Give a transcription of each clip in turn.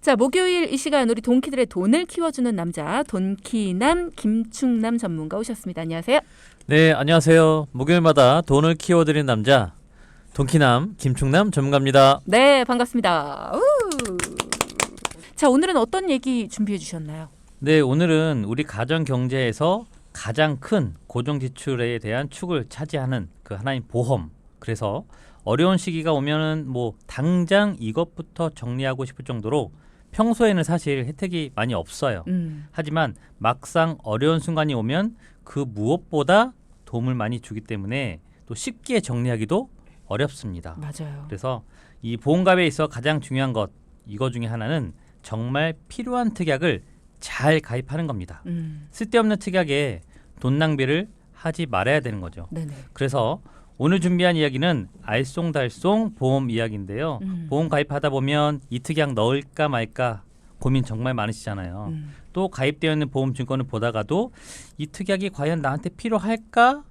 자, 목요일 이 시간 우리 돈키들의 돈을 키워주는 남자 돈키남 김충남 전문가 오셨습니다. 안녕하세요. 네, 안녕하세요. 목요일마다 돈을 키워드리는 남자 돈키남 김충남 전문가입니다. 네, 반갑습니다. 자, 오늘은 어떤 얘기 준비해 주셨나요? 네, 오늘은 우리 가정 경제에서 가장 큰 고정 지출에 대한 축을 차지하는 그 하나인 보험. 그래서 어려운 시기가 오면은 뭐 당장 이것부터 정리하고 싶을 정도로 평소에는 사실 혜택이 많이 없어요. 하지만 막상 어려운 순간이 오면 그 무엇보다 도움을 많이 주기 때문에 또 쉽게 정리하기도 어렵습니다. 맞아요. 그래서 이 보험갑에 있어 가장 중요한 것 이거 중에 하나는 정말 필요한 특약을 잘 가입하는 겁니다. 쓸데없는 특약에 돈 낭비를 하지 말아야 되는 거죠. 네네. 그래서 오늘 준비한 이야기는 알쏭달쏭 보험 이야기인데요. 보험 가입하다 보면 이 특약 넣을까 말까 고민 정말 많으시잖아요. 또 가입되어 있는 보험 증권을 보다가도 이 특약이 과연 나한테 필요할까?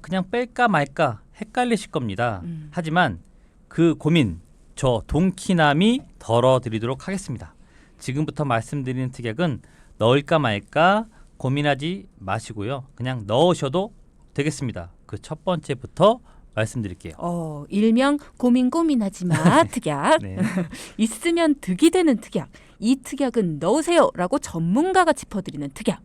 그냥 뺄까 말까 헷갈리실 겁니다. 하지만 그 고민 저 돈키남이 덜어드리도록 하겠습니다. 지금부터 말씀드리는 특약은 넣을까 말까 고민하지 마시고요. 그냥 넣으셔도 되겠습니다. 그 첫 번째부터 말씀드릴게요. 일명 고민하지 마 특약. 네. 있으면 득이 되는 특약. 이 특약은 넣으세요라고 전문가가 짚어드리는 특약.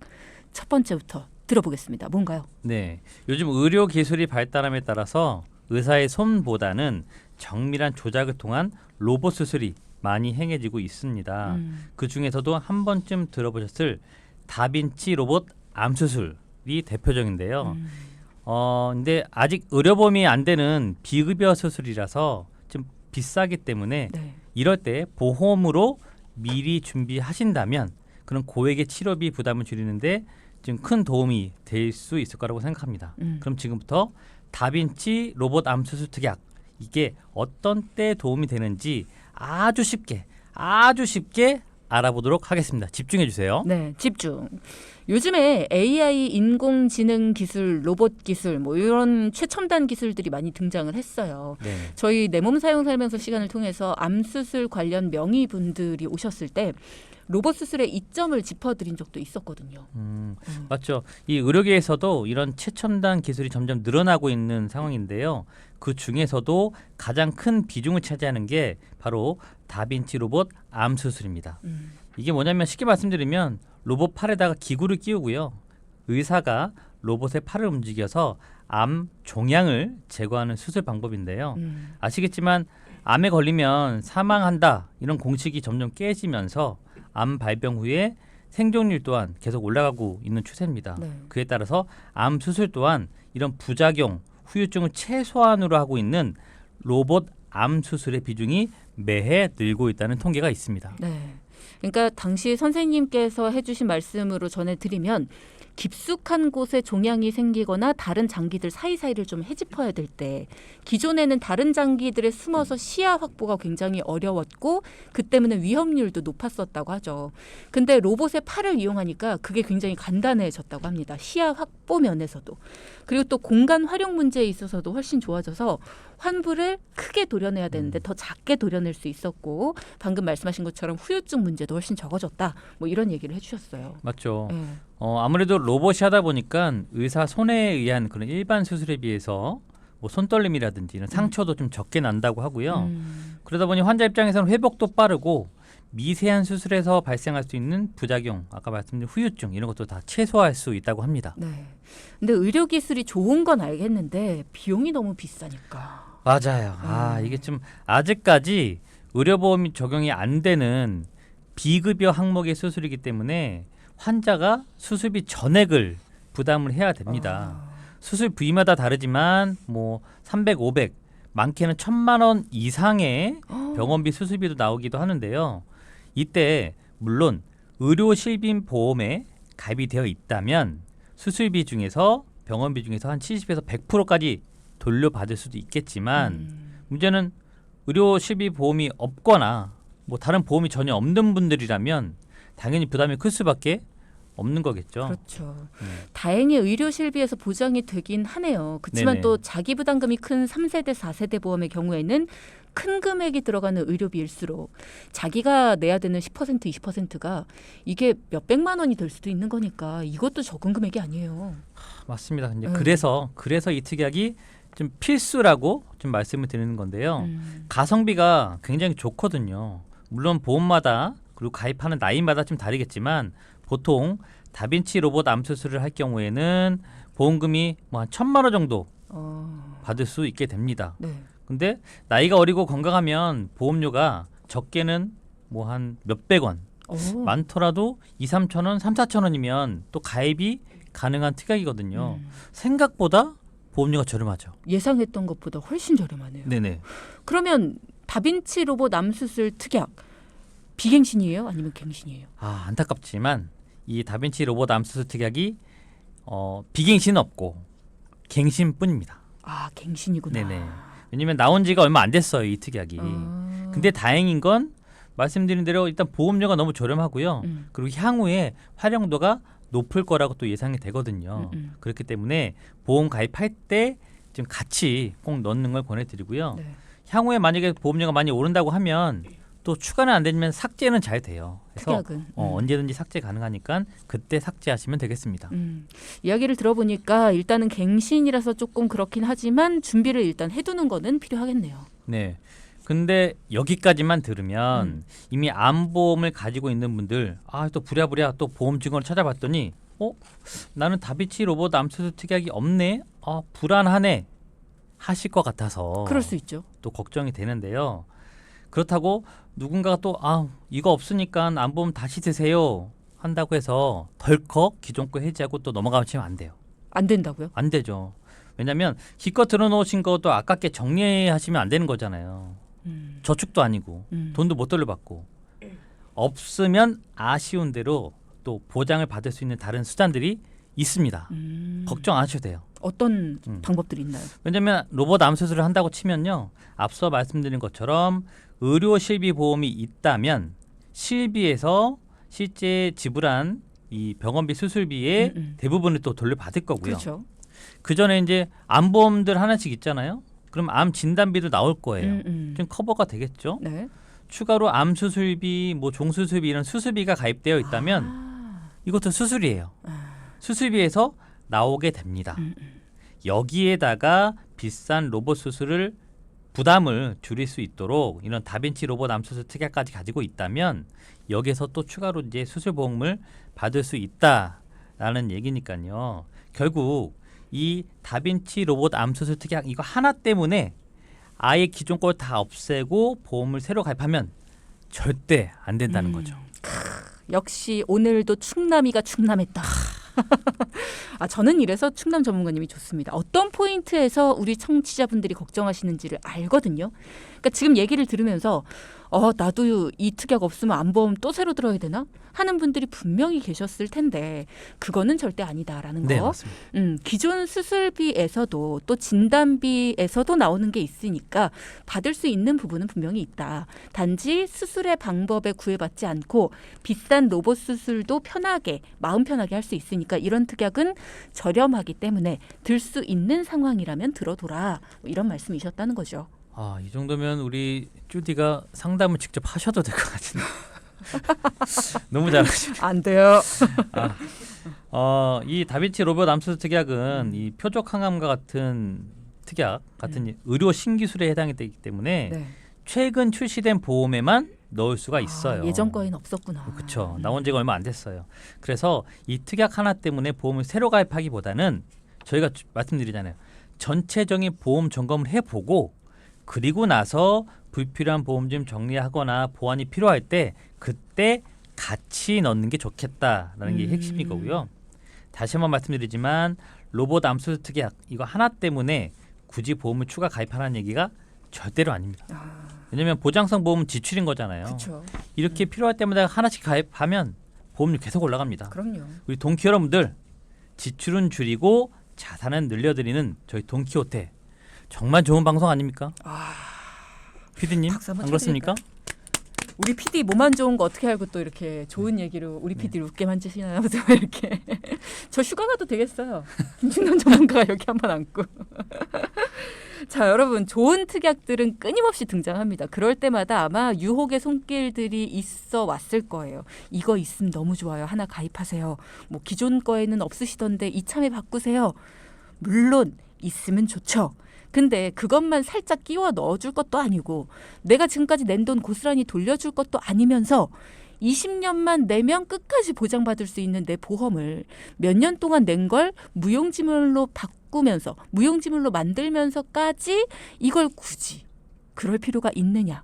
첫 번째부터 들어보겠습니다. 뭔가요? 네, 요즘 의료 기술이 발달함에 따라서 의사의 손보다는 정밀한 조작을 통한 로봇 수술이 많이 행해지고 있습니다. 그 중에서도 한 번쯤 들어보셨을 다빈치 로봇 암 수술이 대표적인데요. 근데 아직 의료보험이 안 되는 비급여 수술이라서 좀 비싸기 때문에 네. 이럴 때 보험으로 미리 준비하신다면 그런 고액의 치료비 부담을 줄이는데 좀 큰 도움이 될 수 있을 거라고 생각합니다. 그럼 지금부터 다빈치 로봇 암 수술 특약 이게 어떤 때 도움이 되는지 아주 쉽게 알아보도록 하겠습니다. 집중해 주세요. 네, 집중. 요즘에 AI 인공지능 기술, 로봇 기술 뭐 이런 최첨단 기술들이 많이 등장을 했어요. 네. 저희 내 몸 사용 살면서 시간을 통해서 암 수술 관련 명의분들이 오셨을 때 로봇 수술의 이점을 짚어드린 적도 있었거든요. 맞죠. 이 의료계에서도 이런 최첨단 기술이 점점 늘어나고 있는 상황인데요. 그 중에서도 가장 큰 비중을 차지하는 게 바로 다빈치 로봇 암 수술입니다. 이게 뭐냐면 쉽게 말씀드리면 로봇 팔에다가 기구를 끼우고요. 의사가 로봇의 팔을 움직여서 암 종양을 제거하는 수술 방법인데요. 아시겠지만 암에 걸리면 사망한다 이런 공식이 점점 깨지면서 암 발병 후에 생존율 또한 계속 올라가고 있는 추세입니다. 네. 그에 따라서 암 수술 또한 이런 부작용, 후유증을 최소한으로 하고 있는 로봇 암 수술의 비중이 매해 늘고 있다는 통계가 있습니다. 네. 그러니까 당시 선생님께서 해주신 말씀으로 전해드리면 깊숙한 곳에 종양이 생기거나 다른 장기들 사이사이를 좀 헤집어야 될 때 기존에는 다른 장기들에 숨어서 시야 확보가 굉장히 어려웠고 그 때문에 위험률도 높았었다고 하죠. 근데 로봇의 팔을 이용하니까 그게 굉장히 간단해졌다고 합니다. 시야 확보 면에서도. 그리고 또 공간 활용 문제에 있어서도 훨씬 좋아져서 환부를 크게 도려내야 되는데 더 작게 도려낼 수 있었고 방금 말씀하신 것처럼 후유증 문제도 훨씬 적어졌다. 뭐 이런 얘기를 해주셨어요. 맞죠. 네. 아무래도 로봇이 하다 보니까 의사 손에 의한 그런 일반 수술에 비해서 뭐 손떨림이라든지 이런 상처도 좀 적게 난다고 하고요. 그러다 보니 환자 입장에서는 회복도 빠르고 미세한 수술에서 발생할 수 있는 부작용, 아까 말씀드린 후유증 이런 것도 다 최소화할 수 있다고 합니다. 네. 근데 의료 기술이 좋은 건 알겠는데 비용이 너무 비싸니까. 맞아요. 이게 좀 아직까지 의료보험이 적용이 안 되는 비급여 항목의 수술이기 때문에 환자가 수술비 전액을 부담을 해야 됩니다. 수술 부위마다 다르지만 뭐 300, 500, 많게는 1,000만 원 이상의 병원비 수술비도 나오기도 하는데요. 이때 물론 의료실비 보험에 가입이 되어 있다면 수술비 중에서 병원비 중에서 한 70에서 100%까지 돌려받을 수도 있겠지만 문제는 의료실비 보험이 없거나 뭐 다른 보험이 전혀 없는 분들이라면 당연히 부담이 클 수밖에 없는 거겠죠. 그렇죠. 다행히 의료 실비에서 보장이 되긴 하네요. 그렇지만 네네. 또 자기 부담금이 큰 3세대, 4세대 보험의 경우에는 큰 금액이 들어가는 의료비일수록 자기가 내야 되는 10%, 20%가 이게 몇백만 원이 될 수도 있는 거니까 이것도 적은 금액이 아니에요. 맞습니다. 이제 네. 그래서 이 특약이 좀 필수라고 좀 말씀을 드리는 건데요. 가성비가 굉장히 좋거든요. 물론 보험마다 그리고 가입하는 나이마다 좀 다르겠지만 보통 다빈치 로봇 암 수술을 할 경우에는 보험금이 뭐 한 1,000만 원 정도 받을 수 있게 됩니다. 네. 근데 나이가 어리고 건강하면 보험료가 적게는 뭐 한 몇백 원, 많더라도 2, 3천 원, 3, 4천 원이면 또 가입이 가능한 특약이거든요. 생각보다 보험료가 저렴하죠. 예상했던 것보다 훨씬 저렴하네요. 네네. 그러면 다빈치 로봇 암 수술 특약 비갱신이에요? 아니면 갱신이에요? 아, 안타깝지만 이 다빈치 로봇 암 수술 특약이 비갱신은 없고 갱신뿐입니다. 아, 갱신이구나. 네네. 왜냐면 나온 지가 얼마 안 됐어요, 이 특약이. 근데 다행인 건 말씀드린 대로 일단 보험료가 너무 저렴하고요. 그리고 향후에 활용도가 높을 거라고 또 예상이 되거든요. 그렇기 때문에 보험 가입할 때 좀 같이 꼭 넣는 걸 권해드리고요. 네. 향후에 만약에 보험료가 많이 오른다고 하면 또 추가는 안 되지만 삭제는 잘 돼요. 그래서 특약은. 언제든지 삭제 가능하니까 그때 삭제하시면 되겠습니다. 이야기를 들어보니까 일단은 갱신이라서 조금 그렇긴 하지만 준비를 일단 해두는 거는 필요하겠네요. 네. 근데 여기까지만 들으면 이미 암보험을 가지고 있는 분들 또 부랴부랴 또 보험 증권을 찾아봤더니 나는 다비치 로봇 암 수술 특약이 없네. 불안하네. 하실 것 같아서 그럴 수 있죠. 또 걱정이 되는데요. 그렇다고 누군가가 또 이거 없으니까 암보험 다시 드세요 한다고 해서 덜컥 기존 거 해지하고 또 넘어가시면 안 돼요. 안 된다고요? 안 되죠. 왜냐하면 기껏 들어놓으신 것도 아깝게 정리하시면 안 되는 거잖아요. 저축도 아니고 돈도 못 돌려받고 없으면 아쉬운 대로 또 보장을 받을 수 있는 다른 수단들이 있습니다. 걱정 안 하셔도 돼요. 어떤 방법들이 있나요? 왜냐하면 로봇 암 수술을 한다고 치면요. 앞서 말씀드린 것처럼 의료 실비 보험이 있다면 실비에서 실제 지불한 이 병원비 수술비의 대부분을 또 돌려받을 거고요. 그렇죠. 그 전에 이제 암보험들 하나씩 있잖아요. 그럼 암 진단비도 나올 거예요. 좀 커버가 되겠죠. 네. 추가로 암 수술비, 뭐 종수술비 이런 수술비가 가입되어 있다면 이것도 수술이에요. 수술비에서 나오게 됩니다. 여기에다가 비싼 로봇 수술을 부담을 줄일 수 있도록 이런 다빈치 로봇 암 수술 특약까지 가지고 있다면 여기서 또 추가로 이제 수술 보험을 받을 수 있다라는 얘기니까요. 결국 이 다빈치 로봇 암 수술 특약 이거 하나 때문에 아예 기존 걸 다 없애고 보험을 새로 가입하면 절대 안 된다는 거죠. 역시 오늘도 충남이가 충남했다. 저는 이래서 충남 전문가님이 좋습니다. 어떤 포인트에서 우리 청취자분들이 걱정하시는지를 알거든요. 그러니까 지금 얘기를 들으면서 나도 이 특약 없으면 암보험 또 새로 들어야 되나? 하는 분들이 분명히 계셨을 텐데 그거는 절대 아니다라는 거. 네, 맞습니다. 기존 수술비에서도 또 진단비에서도 나오는 게 있으니까 받을 수 있는 부분은 분명히 있다. 단지 수술의 방법에 구애받지 않고 비싼 로봇 수술도 편하게 마음 편하게 할 수 있으니까 이런 특약은 저렴하기 때문에 들 수 있는 상황이라면 들어둬라. 이런 말씀이셨다는 거죠. 이 정도면 우리 쭈디가 상담을 직접 하셔도 될 것 같은데. 너무 잘하시네. 안 돼요. 이 다빈치 로봇 암 수술 특약은 이 표적 항암과 같은 특약 같은 의료 신기술에 해당이 되기 때문에 네. 최근 출시된 보험에만 넣을 수가 있어요. 예전 거에는 없었구나. 그렇죠. 나온 지가 얼마 안 됐어요. 그래서 이 특약 하나 때문에 보험을 새로 가입하기보다는 저희가 말씀드리잖아요. 전체적인 보험 점검을 해보고 그리고 나서 불필요한 보험 좀 정리하거나 보완이 필요할 때 그때 같이 넣는 게 좋겠다라는 게 핵심인 거고요. 다시 한번 말씀드리지만 로봇 암 수술 특약 이거 하나 때문에 굳이 보험을 추가 가입하라는 얘기가 절대로 아닙니다. 왜냐하면 보장성 보험은 지출인 거잖아요. 그렇죠. 이렇게 필요할 때마다 하나씩 가입하면 보험료 계속 올라갑니다. 그럼요. 우리 동키 여러분들 지출은 줄이고 자산은 늘려드리는 저희 돈키호테 정말 좋은 방송 아닙니까? 피디님 박수 한번 안 그렇습니까? 우리 PD 몸 안 좋은 거 어떻게 알고 또 이렇게 좋은 얘기로 우리 PD를 웃게 만드시나요? 이렇게. 저 휴가 가도 되겠어요. 김충남 전문가가 여기 한번 앉고. 자, 여러분 좋은 특약들은 끊임없이 등장합니다. 그럴 때마다 아마 유혹의 손길들이 있어 왔을 거예요. 이거 있으면 너무 좋아요. 하나 가입하세요. 뭐 기존 거에는 없으시던데 이참에 바꾸세요. 물론 있으면 좋죠. 근데 그것만 살짝 끼워 넣어줄 것도 아니고 내가 지금까지 낸 돈 고스란히 돌려줄 것도 아니면서 20년만 내면 끝까지 보장받을 수 있는 내 보험을 몇 년 동안 낸 걸 무용지물로 바꾸면서 무용지물로 만들면서까지 이걸 굳이 그럴 필요가 있느냐.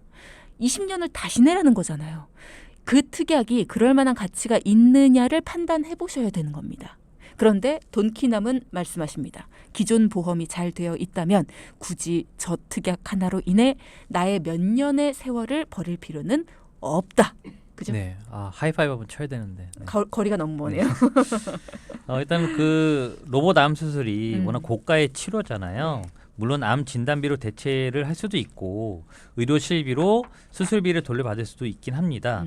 20년을 다시 내라는 거잖아요. 그 특약이 그럴 만한 가치가 있느냐를 판단해 보셔야 되는 겁니다. 그런데 돈키남은 말씀하십니다. 기존 보험이 잘 되어 있다면 굳이 저 특약 하나로 인해 나의 몇 년의 세월을 버릴 필요는 없다. 그죠? 네, 하이파이브 한번 쳐야 되는데. 네. 거리가 너무 머네요. 일단 그 로봇 암 수술이 워낙 고가의 치료잖아요. 물론 암 진단비로 대체를 할 수도 있고 의료 실비로 수술비를 돌려받을 수도 있긴 합니다.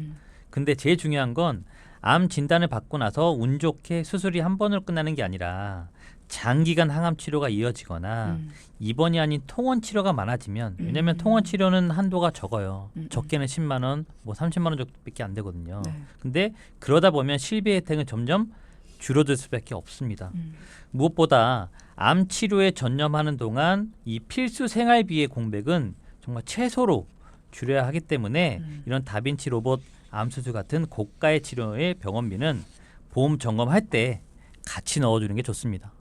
근데 제일 중요한 건 암 진단을 받고 나서 운 좋게 수술이 한 번으로 끝나는 게 아니라 장기간 항암 치료가 이어지거나 입원이 아닌 통원 치료가 많아지면 왜냐하면 통원 치료는 한도가 적어요. 적게는 10만 원, 뭐 30만 원 정도밖에 안 되거든요. 네. 근데 그러다 보면 실비 혜택은 점점 줄어들 수밖에 없습니다. 무엇보다 암 치료에 전념하는 동안 이 필수 생활비의 공백은 정말 최소로 줄여야 하기 때문에 이런 다빈치 로봇 암 수술 같은 고가의 치료의 병원비는 보험 점검할 때 같이 넣어주는 게 좋습니다.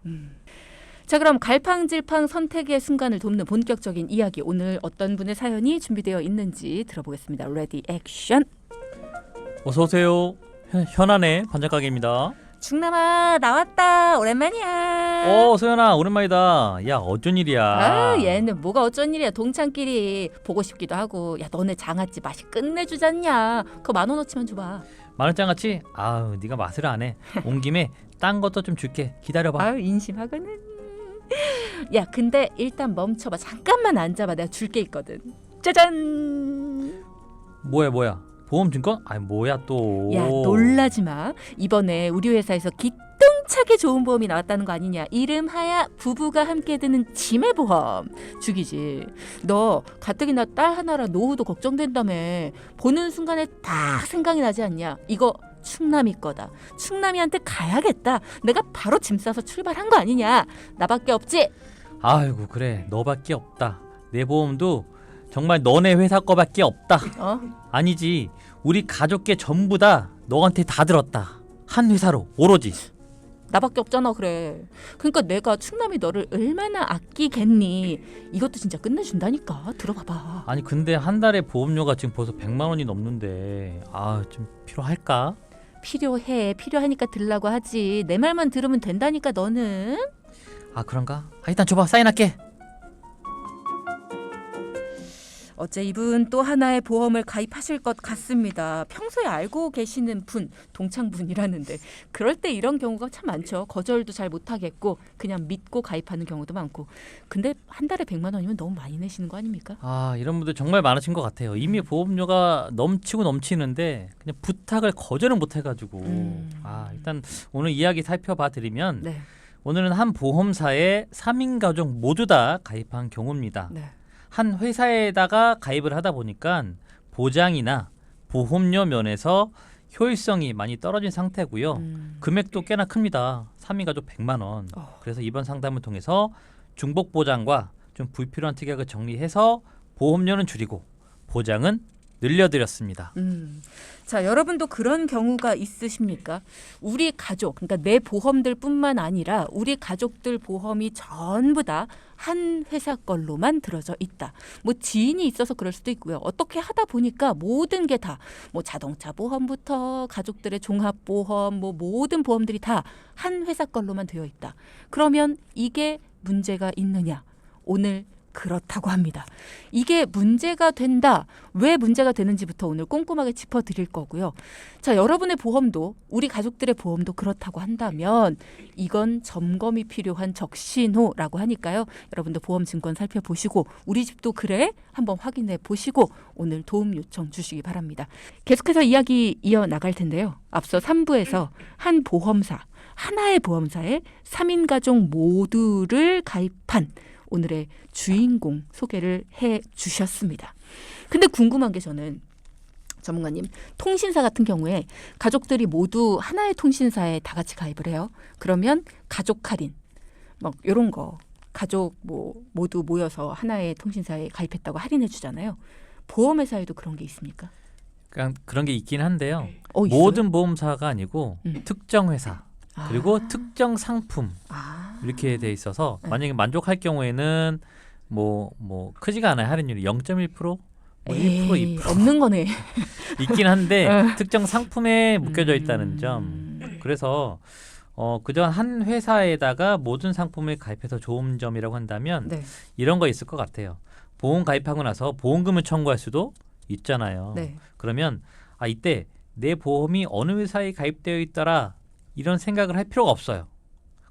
자, 그럼 갈팡질팡 선택의 순간을 돕는 본격적인 이야기, 오늘 어떤 분의 사연이 준비되어 있는지 들어보겠습니다. 레디 액션. 어서 오세요. 현안의 반짝가게입니다. 충남아 나왔다. 오랜만이야. 소연아 오랜만이다. 야 어쩐 일이야. 얘는 뭐가 어쩐 일이야. 동창끼리 보고 싶기도 하고. 야, 너네 장아찌 맛이 끝내주잖냐. 그거 10,000원어치만 줘봐. 만원장아찌? 아우 네가 맛을 안 해. 온 김에 딴 것도 좀 줄게. 기다려봐. 아유, 인심하고는. 야, 근데 일단 멈춰봐. 잠깐만 앉아봐. 내가 줄 게 있거든. 짜잔. 뭐야? 보험증권? 아니 뭐야 또. 야, 놀라지 마. 이번에 우리 회사에서 기똥차게 좋은 보험이 나왔다는 거 아니냐. 이름하야 부부가 함께 드는 치매보험. 죽이지. 너 가뜩이나 딸 하나라 노후도 걱정된다며. 보는 순간에 딱 생각이 나지 않냐. 이거 충남이 거다. 충남이한테 가야겠다. 내가 바로 짐 싸서 출발한 거 아니냐. 나밖에 없지. 아이고 그래 너밖에 없다. 내 보험도 정말 너네 회사 거밖에 없다. 아니지 우리 가족계 전부 다 너한테 다 들었다. 한 회사로 오로지. 나밖에 없잖아. 그래. 그러니까 내가 충남이 너를 얼마나 아끼겠니. 이것도 진짜 끝내준다니까. 들어봐봐. 아니 근데 한 달에 보험료가 지금 벌써 100만 원이 넘는데 좀 필요할까? 필요해. 필요하니까 들라고 하지. 내 말만 들으면 된다니까 너는. 그런가? 일단 줘봐 사인할게. 어째 이분 또 하나의 보험을 가입하실 것 같습니다. 평소에 알고 계시는 분, 동창분이라는데 그럴 때 이런 경우가 참 많죠. 거절도 잘 못하겠고 그냥 믿고 가입하는 경우도 많고. 근데 한 달에 100만 원이면 너무 많이 내시는 거 아닙니까? 이런 분들 정말 많으신 것 같아요. 이미 보험료가 넘치고 넘치는데 그냥 부탁을 거절을 못해가지고 일단 오늘 이야기 살펴봐 드리면 네. 오늘은 한 보험사에 3인 가족 모두 다 가입한 경우입니다. 네. 한 회사에다가 가입을 하다 보니까 보장이나 보험료 면에서 효율성이 많이 떨어진 상태고요. 금액도 꽤나 큽니다. 3인 가족 100만 원. 그래서 이번 상담을 통해서 중복 보장과 좀 불필요한 특약을 정리해서 보험료는 줄이고 보장은 늘려드렸습니다. 자, 여러분도 그런 경우가 있으십니까? 우리 가족, 그러니까 내 보험들뿐만 아니라 우리 가족들 보험이 전부 다 한 회사 걸로만 들어져 있다. 뭐 지인이 있어서 그럴 수도 있고요. 어떻게 하다 보니까 모든 게 다 뭐 자동차 보험부터 가족들의 종합보험, 뭐 모든 보험들이 다 한 회사 걸로만 되어 있다. 그러면 이게 문제가 있느냐? 오늘 그렇다고 합니다. 이게 문제가 된다. 왜 문제가 되는지부터 오늘 꼼꼼하게 짚어드릴 거고요. 자, 여러분의 보험도 우리 가족들의 보험도 그렇다고 한다면 이건 점검이 필요한 적신호라고 하니까요. 여러분도 보험 증권 살펴보시고 우리 집도 그래? 한번 확인해 보시고 오늘 도움 요청 주시기 바랍니다. 계속해서 이야기 이어나갈 텐데요. 앞서 3부에서 한 보험사, 하나의 보험사에 3인 가족 모두를 가입한 오늘의 주인공 소개를 해 주셨습니다. 근데 궁금한 게 저는 전문가님, 통신사 같은 경우에 가족들이 모두 하나의 통신사에 다 같이 가입을 해요. 그러면 가족 할인, 막 이런 거 가족 모두 모여서 하나의 통신사에 가입했다고 할인해 주잖아요. 보험회사에도 그런 게 있습니까? 그런 게 있긴 한데요. 있어요? 모든 보험사가 아니고 특정 회사 그리고 특정 상품 이렇게 돼 있어서 만약에 만족할 경우에는 뭐 크지가 않아요. 할인율이 0.1%, 1%, 2% 없는 거네. 있긴 한데 특정 상품에 묶여져 있다는 점. 그래서 그저 한 회사에다가 모든 상품을 가입해서 좋은 점이라고 한다면 네. 이런 거 있을 것 같아요. 보험 가입하고 나서 보험금을 청구할 수도 있잖아요. 네. 그러면 이때 내 보험이 어느 회사에 가입되어 있더라 이런 생각을 할 필요가 없어요.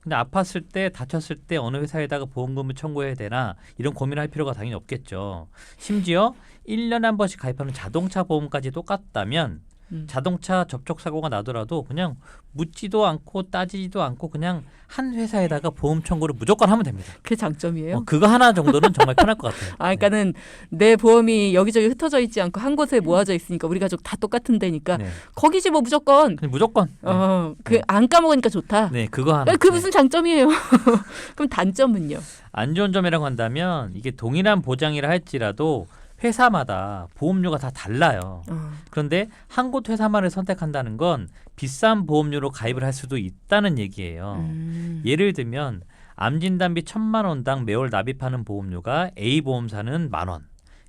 근데 아팠을 때 다쳤을 때 어느 회사에다가 보험금을 청구해야 되나 이런 고민을 할 필요가 당연히 없겠죠. 심지어 1년에 한 번씩 가입하는 자동차 보험까지 똑같다면 자동차 접촉 사고가 나더라도 그냥 묻지도 않고 따지지도 않고 그냥 한 회사에다가 보험 청구를 무조건 하면 됩니다. 그게 장점이에요. 그거 하나 정도는 정말 편할 것 같아요. 그러니까는 내 보험이 여기저기 흩어져 있지 않고 한 곳에 모아져 있으니까 우리 가족 다 똑같은 데니까 네. 거기지 뭐 무조건. 그냥 무조건. 네. 안 까먹으니까 좋다. 네, 그거 하나. 그 무슨 장점이에요? 그럼 단점은요? 안 좋은 점이라고 한다면 이게 동일한 보장이라 할지라도 회사마다 보험료가 다 달라요. 그런데 한 곳 회사만을 선택한다는 건 비싼 보험료로 가입을 할 수도 있다는 얘기예요. 예를 들면 암진단비 1,000만 원당 매월 납입하는 보험료가 A 보험사는 10,000원,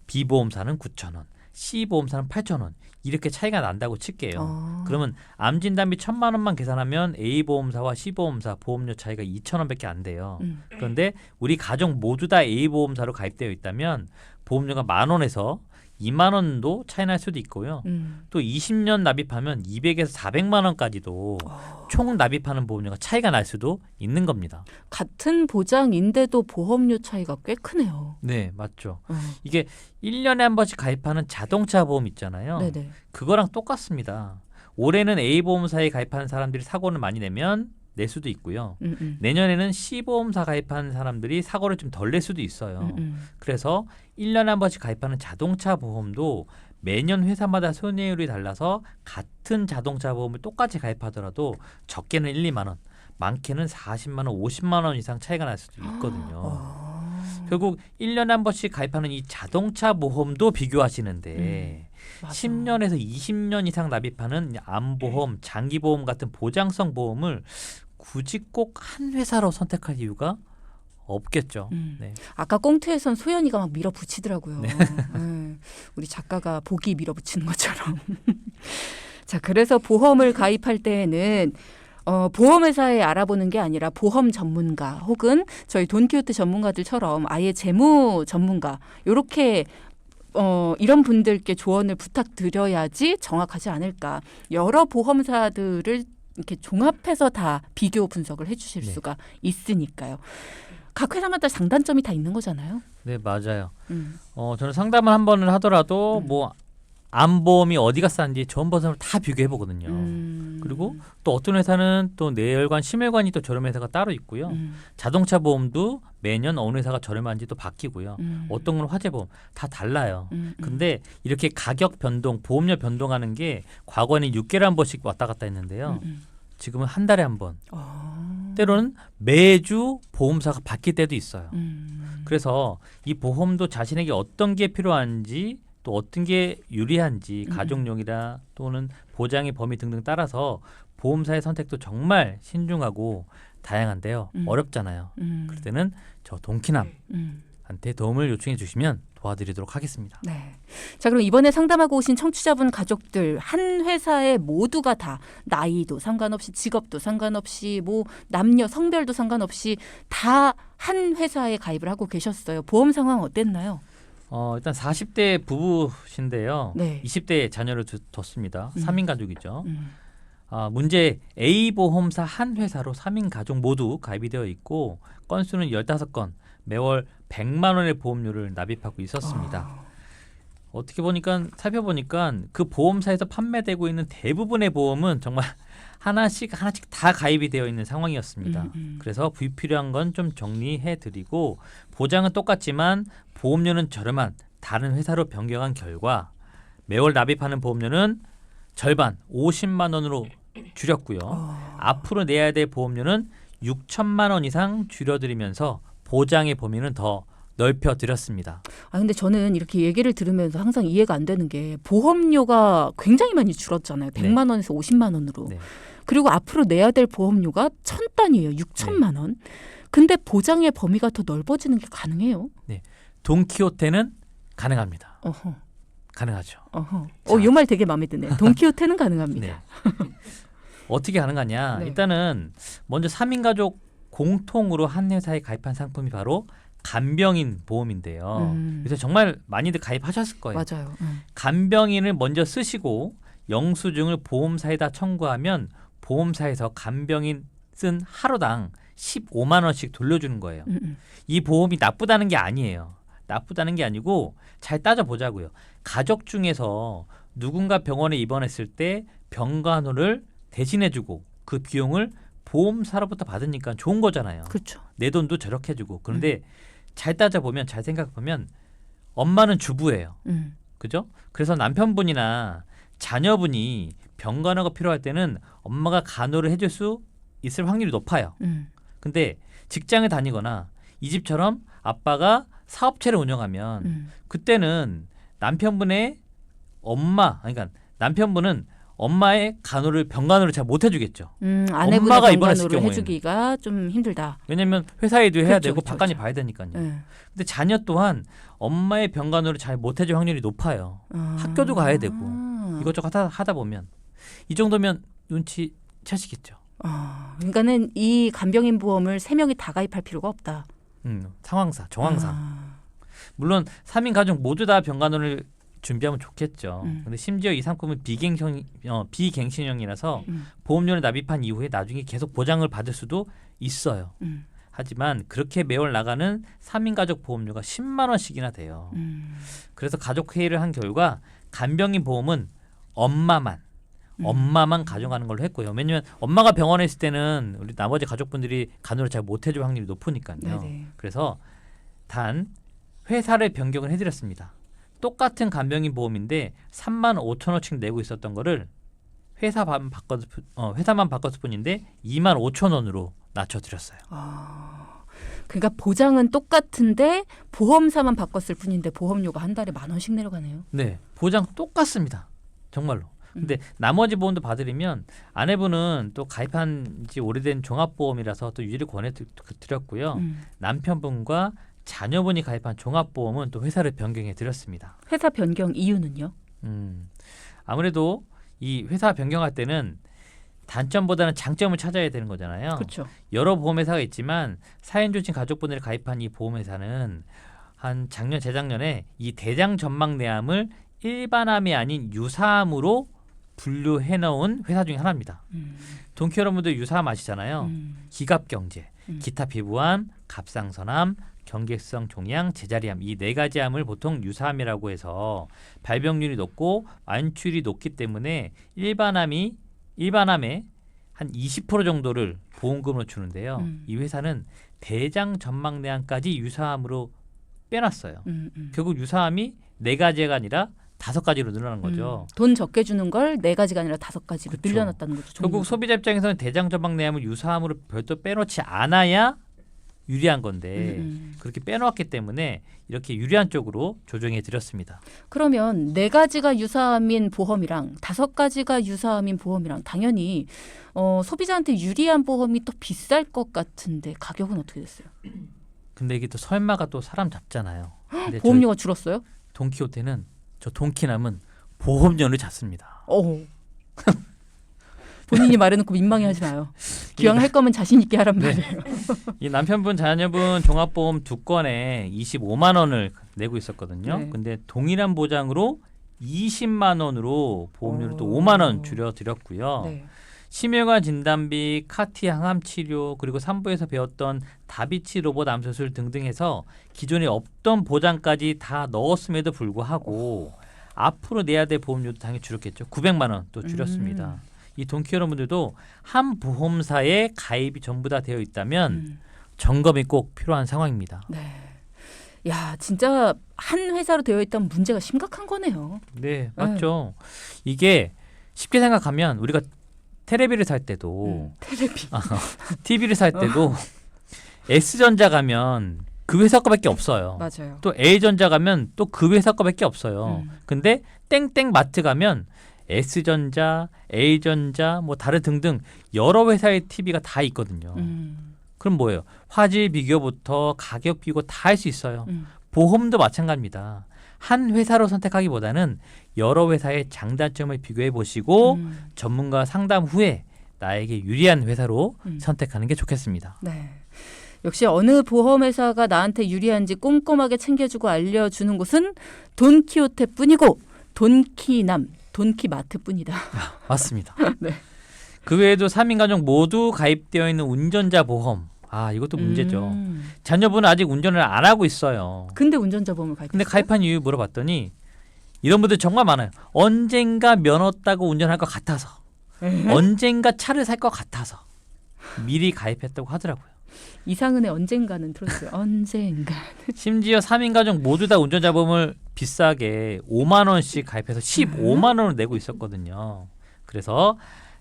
B 보험사는 9,000원, C 보험사는 8,000원 이렇게 차이가 난다고 칠게요. 그러면 암진단비 1,000만 원만 계산하면 A 보험사와 C 보험사 보험료 차이가 2,000원밖에 안 돼요. 그런데 우리 가족 모두 다 A 보험사로 가입되어 있다면 보험료가 10,000원에서 2만 원도 차이 날 수도 있고요. 또 20년 납입하면 200에서 400만 원까지도 총 납입하는 보험료가 차이가 날 수도 있는 겁니다. 같은 보장인데도 보험료 차이가 꽤 크네요. 네, 맞죠. 이게 1년에 한 번씩 가입하는 자동차 보험 있잖아요. 네네. 그거랑 똑같습니다. 올해는 A 보험사에 가입하는 사람들이 사고를 많이 내면 낼 수도 있고요. 내년에는 C 보험사 가입한 사람들이 사고를 좀 덜 낼 수도 있어요. 그래서 1년에 한 번씩 가입하는 자동차 보험도 매년 회사마다 손해율이 달라서 같은 자동차 보험을 똑같이 가입하더라도 적게는 1, 2만 원, 많게는 40만 원, 50만 원 이상 차이가 날 수도 있거든요. 결국 1년에 한 번씩 가입하는 이 자동차 보험도 비교하시는데 10년에서 20년 이상 납입하는 암보험, 장기보험 같은 보장성 보험을 굳이 꼭 한 회사로 선택할 이유가 없겠죠. 네. 아까 꽁트에선 소연이가 막 밀어붙이더라고요. 네. 우리 작가가 보기 밀어붙이는 것처럼. 자, 그래서 보험을 가입할 때에는 보험회사에 알아보는 게 아니라 보험 전문가 혹은 저희 돈키호테 전문가들처럼 아예 재무 전문가 이렇게 이런 분들께 조언을 부탁드려야지 정확하지 않을까. 여러 보험사들을 이렇게 종합해서 다 비교 분석을 해주실 수가 있으니까요. 각 회사마다 장단점이 다 있는 거잖아요. 네, 맞아요. 저는 상담을 한 번을 하더라도 암보험이 어디가 싼지 전보험을 다 비교해 보거든요. 그리고 또 어떤 회사는 또 내열관, 심혈관이 또 저렴한 회사가 따로 있고요. 자동차 보험도 매년 어느 회사가 저렴한지 또 바뀌고요. 어떤 건 화재보험 다 달라요. 근데 이렇게 가격 변동, 보험료 변동하는 게 과거에는 6개월에 한 번씩 왔다 갔다 했는데요. 지금은 한 달에 한 번. 때로는 매주 보험사가 바뀔 때도 있어요. 그래서 이 보험도 자신에게 어떤 게 필요한지 또 어떤 게 유리한지 가족용이라 또는 보장의 범위 등등 따라서 보험사의 선택도 정말 신중하고 다양한데요. 어렵잖아요. 그럴 때는 저 동키남한테 도움을 요청해 주시면 도와드리도록 하겠습니다. 네. 자, 그럼 이번에 상담하고 오신 청취자분 가족들 한 회사에 모두가 다 나이도 상관없이 직업도 상관없이 뭐 남녀 성별도 상관없이 다 한 회사에 가입을 하고 계셨어요. 보험 상황 어땠나요? 일단 40대 부부신데요. 네. 20대 자녀를 뒀습니다. 3인 가족이죠. 문제 A보험사 한 회사로 3인 가족 모두 가입이 되어 있고 건수는 15건, 매월 100만 원의 보험료를 납입하고 있었습니다. 어떻게 보니까 살펴보니까 그 보험사에서 판매되고 있는 대부분의 보험은 정말 하나씩 다 가입이 되어 있는 상황이었습니다. 그래서 불필요한 건 좀 정리해 드리고 보장은 똑같지만 보험료는 저렴한 다른 회사로 변경한 결과 매월 납입하는 보험료는 절반 50만 원으로 줄였고요. 앞으로 내야 될 보험료는 6천만 원 이상 줄여드리면서 보장의 범위는 더 넓혀드렸습니다. 아, 근데 저는 이렇게 얘기를 들으면서 항상 이해가 안 되는 게 보험료가 굉장히 많이 줄었잖아요. 100만 원에서 50만 원으로. 네. 그리고 앞으로 내야 될 보험료가 1,000단위예요. 6천만 원. 근데 보장의 범위가 더 넓어지는 게 가능해요? 돈키호테는 가능합니다. 어허. 가능하죠. 어허. 자. 이 말 되게 마음에 드네. 돈키호테는 가능합니다. 네. 어떻게 가능하냐? 네. 일단은 먼저 3인 가족 공통으로 한 회사에 가입한 상품이 바로 간병인 보험인데요. 그래서 정말 많이들 가입하셨을 거예요. 맞아요. 간병인을 먼저 쓰시고 영수증을 보험사에다 청구하면 보험사에서 간병인 쓴 하루당 15만 원씩 돌려주는 거예요. 이 보험이 나쁘다는 게 아니에요. 나쁘다는 게 아니고 잘 따져보자고요. 가족 중에서 누군가 병원에 입원했을 때 병간호를 대신해주고 그 비용을 보험사로부터 받으니까 좋은 거잖아요. 그렇죠. 내 돈도 저렇게 해주고. 그런데 잘 따져보면 잘 생각해보면 엄마는 주부예요. 그죠? 그래서 남편분이나 자녀분이 병간호가 필요할 때는 엄마가 간호를 해줄 수 있을 확률이 높아요. 근데 직장에 다니거나 이 집처럼 아빠가 사업체를 운영하면 그때는 남편분의 엄마, 그러니까 남편분은 엄마의 간호를 병간호를 잘 못 해주겠죠. 아내분의 엄마가 입원했을 병간호를 경우에는. 해주기가 좀 힘들다. 왜냐하면 회사 일도 해야 그렇죠, 되고 그렇죠, 바깥일 그렇죠. 봐야 되니까요. 네. 근데 자녀 또한 엄마의 병간호를 잘 못 해줄 확률이 높아요. 학교도 가야 되고 이것저것 하다 보면 이 정도면 눈치 채시겠죠. 그러니까는 이 간병인 보험을 3명이 다 가입할 필요가 없다. 상황상, 정황상. 물론 3인 가족 모두 다 병간호를 준비하면 좋겠죠. 근데 심지어 이 상품은 비갱신형이라서 보험료를 납입한 이후에 나중에 계속 보장을 받을 수도 있어요. 하지만 그렇게 매월 나가는 3인 가족 보험료가 10만 원씩이나 돼요. 그래서 가족 회의를 한 결과 간병인 보험은 엄마만 가져가는 걸로 했고요. 왜냐하면 엄마가 병원에 있을 때는 우리 나머지 가족분들이 간호를 잘 못 해줄 확률이 높으니까요. 네네. 그래서 단 회사를 변경을 해드렸습니다. 똑같은 간병인 보험인데 3만 5천 원씩 내고 있었던 거를 회사만 바꿨을 뿐인데 2만 5천 원으로 낮춰드렸어요. 그러니까 보장은 똑같은데 보험사만 바꿨을 뿐인데 보험료가 한 달에 10,000원씩 내려가네요. 네, 보장 똑같습니다. 정말로. 근데 나머지 보험도 받으려면 아내분은 또 가입한 지 오래된 종합보험이라서 또 유지를 권해드렸고요. 남편분과 자녀분이 가입한 종합보험은 또 회사를 변경해 드렸습니다. 회사 변경 이유는요? 아무래도 이 회사 변경할 때는 단점보다는 장점을 찾아야 되는 거잖아요. 그렇죠. 여러 보험회사가 있지만 사연 주신 가족분들이 가입한 이 보험회사는 한 작년 재작년에 이 대장 전망내암을 일반암이 아닌 유사암으로 분류해 놓은 회사 중에 하나입니다. 동키 여러분들 유사암 아시잖아요. 기갑경제, 기타 피부암, 갑상선암, 경계성 종양, 제자리암 이 4가지 암을 보통 유사암이라고 해서 발병률이 높고 완출이 높기 때문에 일반암의 한 20% 정도를 보험금으로 주는데요. 이 회사는 대장 전망내암까지 유사암으로 빼놨어요. 결국 유사암이 4가지가 아니라 5가지로 늘어난 거죠. 돈 적게 주는 걸 4가지가 아니라 5가지로 그쵸. 늘려놨다는 거죠. 결국 소비자 입장에서는 대장 전망내암을 유사암으로 별도 빼놓지 않아야 유리한 건데 그렇게 빼놓았기 때문에 이렇게 유리한 쪽으로 조정해 드렸습니다. 그러면 4가지가 유사암인 보험이랑 5가지가 유사암인 보험이랑 당연히 소비자한테 유리한 보험이 또 비쌀 것 같은데 가격은 어떻게 됐어요? 근데 이게 또 설마가 또 사람 잡잖아요. 근데 보험료가 줄었어요? 돈키호테는 저 돈키남은 보험료를 잡습니다. 본인이 말해놓고 민망해하지 마요. 기왕 할 거면 자신 있게 하란 네. 말이에요. 이 남편분 자녀분 종합보험 2건에 25만 원을 내고 있었거든요. 네. 근데 동일한 보장으로 20만 원으로 보험료를 또 오. 5만 원 줄여드렸고요. 네. 심혈관 진단비, 카티 항암 치료, 그리고 3부에서 배웠던 다비치 로봇 암 수술 등등 해서 기존에 없던 보장까지 다 넣었음에도 불구하고 앞으로 내야 될 보험료도 당연히 줄였겠죠. 900만 원 또 줄였습니다. 이 돈키 여러분들도 한 보험사에 가입이 전부 다 되어 있다면 점검이 꼭 필요한 상황입니다. 네. 야, 진짜 한 회사로 되어 있다면 문제가 심각한 거네요. 네, 맞죠. 이게 쉽게 생각하면 우리가 테레비를 살 때도 테레비. TV를 살 때도 S전자 가면 그 회사 거밖에 없어요. 맞아요. 또 A전자 가면 또 그 회사 거밖에 없어요. 음. 근데 땡땡 마트 가면 S전자, A전자, 뭐 다른 등등 여러 회사의 TV가 다 있거든요. 그럼 뭐예요? 화질 비교부터 가격 비교 다 할 수 있어요. 보험도 마찬가지입니다. 한 회사로 선택하기보다는 여러 회사의 장단점을 비교해 보시고 전문가 상담 후에 나에게 유리한 회사로 선택하는 게 좋겠습니다. 네. 역시 어느 보험회사가 나한테 유리한지 꼼꼼하게 챙겨주고 알려주는 곳은 돈키호테뿐이고 돈키남, 돈키마트뿐이다. 맞습니다. 네. 그 외에도 3인 가족 모두 가입되어 있는 운전자 보험. 이것도 문제죠. 자녀분은 아직 운전을 안 하고 있어요. 근데 운전자 보험을 가입했어요? 근데 가입한 이유 물어봤더니 이런 분들 정말 많아요. 언젠가 면허 따고 운전할 것 같아서. 언젠가 차를 살 것 같아서. 미리 가입했다고 하더라고요. 이상은의 언젠가는 들었어요. 언젠가. 심지어 3인 가족 모두 다 운전자 보험을 비싸게 5만 원씩 가입해서 15만 원을 내고 있었거든요. 그래서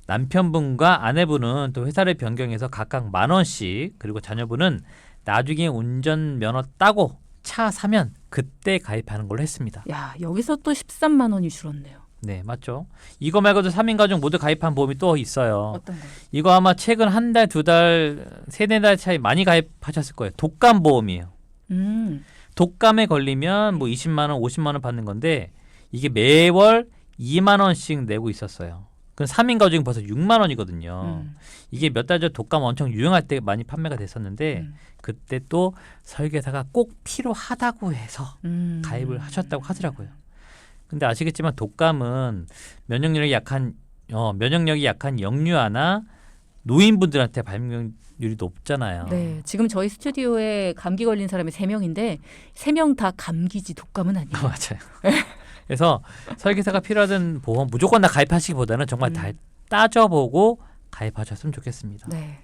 남편분과 아내분은 또 회사를 변경해서 각각 1만 원씩, 그리고 자녀분은 나중에 운전 면허 따고 차 사면 그때 가입하는 걸로 했습니다. 야, 여기서 또 13만 원이 줄었네요. 네, 맞죠. 이거 말고도 3인 가족 모두 가입한 보험이 또 있어요. 어떤 거요? 이거 아마 최근 한 달, 두 달, 세네 달 차이 많이 가입하셨을 거예요. 독감 보험이에요. 독감에 걸리면 뭐 20만 원, 50만 원 받는 건데 이게 매월 2만 원씩 내고 있었어요. 그럼 3인 가족이 벌써 6만 원이거든요. 이게 몇 달 전 독감 엄청 유행할 때 많이 판매가 됐었는데 그때 또 설계사가 꼭 필요하다고 해서 가입을 하셨다고 하더라고요. 근데 아시겠지만 독감은 면역력이 약한 영유아나 노인분들한테 발병률이 높잖아요. 네, 지금 저희 스튜디오에 감기 걸린 사람이 3명인데 3명 다 감기지 독감은 아니에요. 맞아요. 그래서 설계사가 필요하던 보험 무조건 다 가입하시기보다는 정말 다 따져보고 가입하셨으면 좋겠습니다. 네.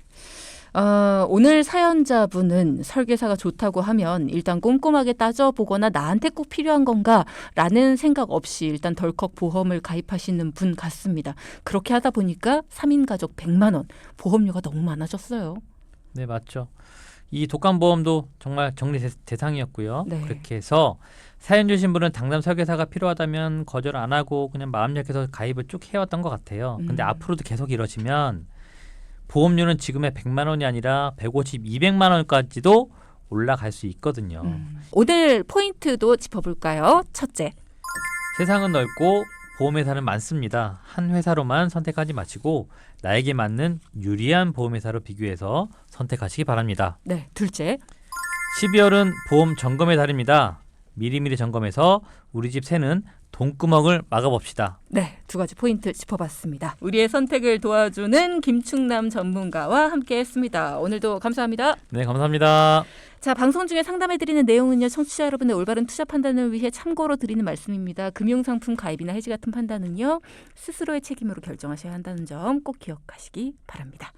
오늘 사연자분은 설계사가 좋다고 하면 일단 꼼꼼하게 따져보거나 나한테 꼭 필요한 건가라는 생각 없이 일단 덜컥 보험을 가입하시는 분 같습니다. 그렇게 하다 보니까 3인 가족 100만 원 보험료가 너무 많아졌어요. 네, 맞죠. 이 독감보험도 정말 정리 대상이었고요. 네. 그렇게 해서 사연 주신 분은 당담 설계사가 필요하다면 거절 안 하고 그냥 마음 약해서 가입을 쭉 해왔던 것 같아요. 근데 앞으로도 계속 이러시면 보험료는 지금의 100만 원이 아니라 150, 200만 원까지도 올라갈 수 있거든요. 오늘 포인트도 짚어볼까요? 첫째. 세상은 넓고 보험회사는 많습니다. 한 회사로만 선택하지 마시고 나에게 맞는 유리한 보험회사로 비교해서 선택하시기 바랍니다. 네, 둘째. 12월은 보험 점검의 달입니다. 미리미리 점검해서 우리 집 새는 돈구멍을 막아봅시다. 네, 2가지 포인트 짚어봤습니다. 우리의 선택을 도와주는 김충남 전문가와 함께했습니다. 오늘도 감사합니다. 네, 감사합니다. 자, 방송 중에 상담해드리는 내용은요, 청취자 여러분의 올바른 투자 판단을 위해 참고로 드리는 말씀입니다. 금융상품 가입이나 해지 같은 판단은요, 스스로의 책임으로 결정하셔야 한다는 점 꼭 기억하시기 바랍니다.